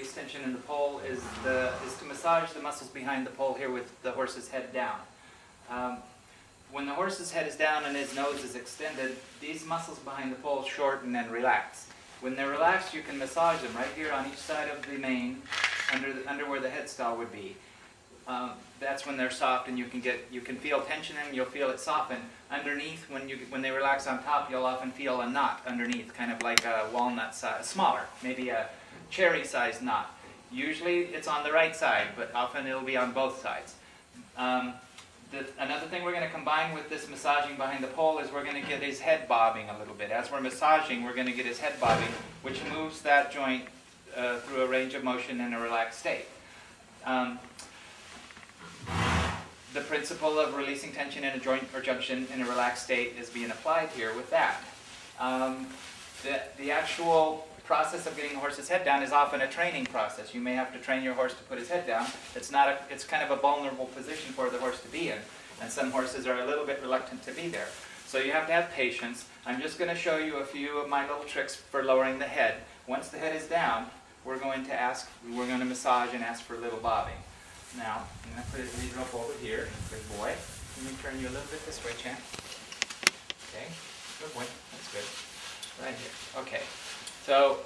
release tension in the poll is to massage the muscles behind the poll here with the horse's head down. When the horse's head is down and his nose is extended, these muscles behind the poll shorten and relax. When they're relaxed, you can massage them right here on each side of the mane, under where the headstall would be. That's when they're soft, and you can feel tension and you'll feel it soften. Underneath, when they relax on top, you'll often feel a knot underneath, kind of like a walnut size, smaller, maybe a cherry-sized knot. Usually it's on the right side, but often it'll be on both sides. Another thing we're going to combine with this massaging behind the poll is we're going to get his head bobbing a little bit. As we're massaging, we're going to get his head bobbing, which moves that joint through a range of motion in a relaxed state. The principle of releasing tension in a joint or junction in a relaxed state is being applied here with that. The actual process of getting a horse's head down is often a training process. You may have to train your horse to put his head down. It's kind of a vulnerable position for the horse to be in, and some horses are a little bit reluctant to be there. So you have to have patience. I'm just going to show you a few of my little tricks for lowering the head. Once the head is down, we're going to massage and ask for a little bobbing. Now, I'm going to put his lead rope over here. Good boy. Let me turn you a little bit this way, champ. Okay. Good boy. That's good. Right here. Okay. So,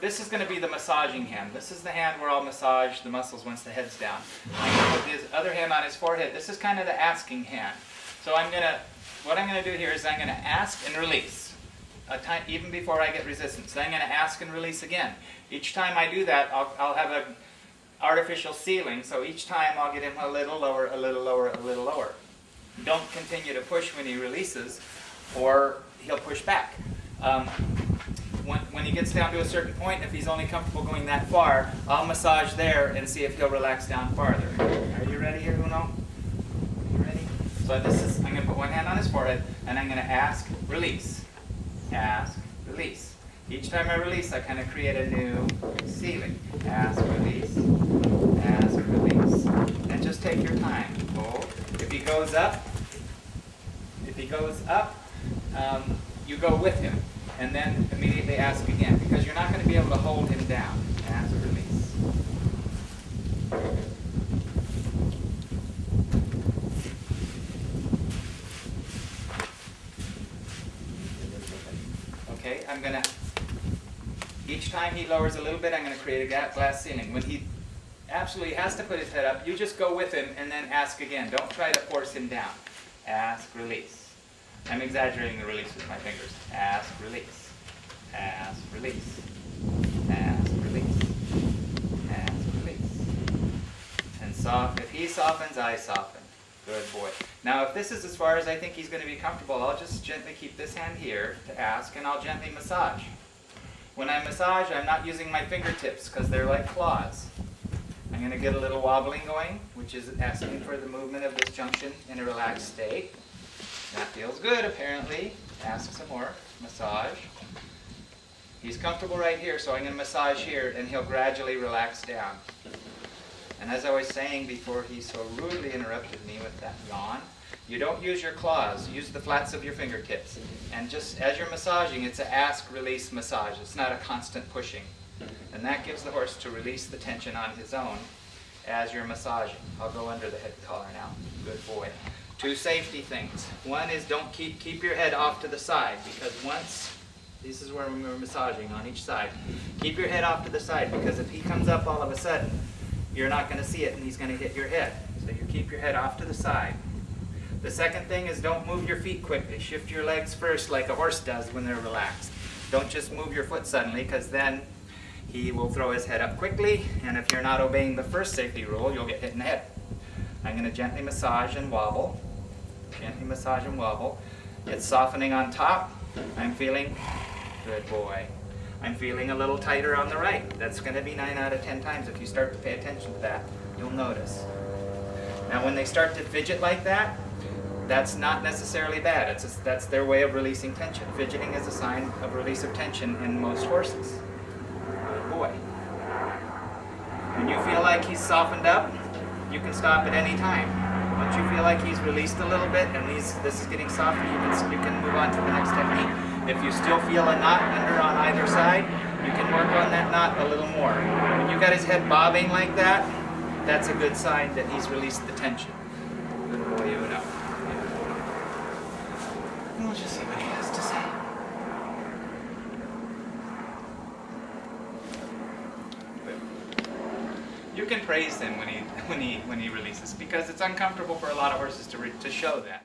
this is going to be the massaging hand. This is the hand where I'll massage the muscles once the head's down. I'm going to put his other hand on his forehead. This is kind of the asking hand. So what I'm going to do here is I'm going to ask and release, even before I get resistance. Then I'm going to ask and release again. Each time I do that, I'll have an artificial ceiling, so each time I'll get him a little lower, a little lower, a little lower. Don't continue to push when he releases, or he'll push back. When he gets down to a certain point, if he's only comfortable going that far, I'll massage there and see if he'll relax down farther. Are you ready here, Uno? You ready? So I'm going to put one hand on his forehead, and I'm going to ask, release. Ask, release. Each time I release, I kind of create a new ceiling. Ask, release. Ask, release. And just take your time. Hold. If he goes up, you go with him. And then immediately ask again, because you're not going to be able to hold him down. Ask, release. Okay, each time he lowers a little bit, I'm going to create a glass ceiling. When he absolutely has to put his head up, you just go with him and then ask again. Don't try to force him down. Ask, release. I'm exaggerating the release with my fingers. Ask, release. Ask, release. Ask, release. Ask, release. And if he softens, I soften. Good boy. Now, if this is as far as I think he's going to be comfortable, I'll just gently keep this hand here to ask, and I'll gently massage. When I massage, I'm not using my fingertips because they're like claws. I'm going to get a little wobbling going, which is asking for the movement of this junction in a relaxed state. That feels good, apparently. Ask some more. Massage. He's comfortable right here, so I'm going to massage here, and he'll gradually relax down. And as I was saying before he so rudely interrupted me with that yawn, you don't use your claws. Use the flats of your fingertips. And just as you're massaging, it's an ask-release massage. It's not a constant pushing. And that gives the horse to release the tension on his own as you're massaging. I'll go under the head collar now. Good boy. Two safety things. One is don't keep your head off to the side, because this is where we're massaging on each side. Keep your head off to the side, because if he comes up all of a sudden, you're not going to see it and he's going to hit your head. So you keep your head off to the side. The second thing is don't move your feet quickly. Shift your legs first like a horse does when they're relaxed. Don't just move your foot suddenly, because then he will throw his head up quickly, and if you're not obeying the first safety rule, you'll get hit in the head. I'm going to gently massage and wobble. Gently massage and wobble. It's softening on top. I'm feeling, good boy. I'm feeling a little tighter on the right. That's going to be 9 out of 10 times. If you start to pay attention to that, you'll notice. Now when they start to fidget like that, that's not necessarily bad. That's their way of releasing tension. Fidgeting is a sign of release of tension in most horses. Good boy. When you feel like he's softened up, you can stop at any time. Once you feel like he's released a little bit and this is getting softer, you can move on to the next technique. If you still feel a knot under on either side, You can work on that knot a little more. When you got his head bobbing like that, that's a good sign that he's released the tension. Good boy, Uno. We'll just see what he has to say. You can praise him when he releases, because it's uncomfortable for a lot of horses to show that.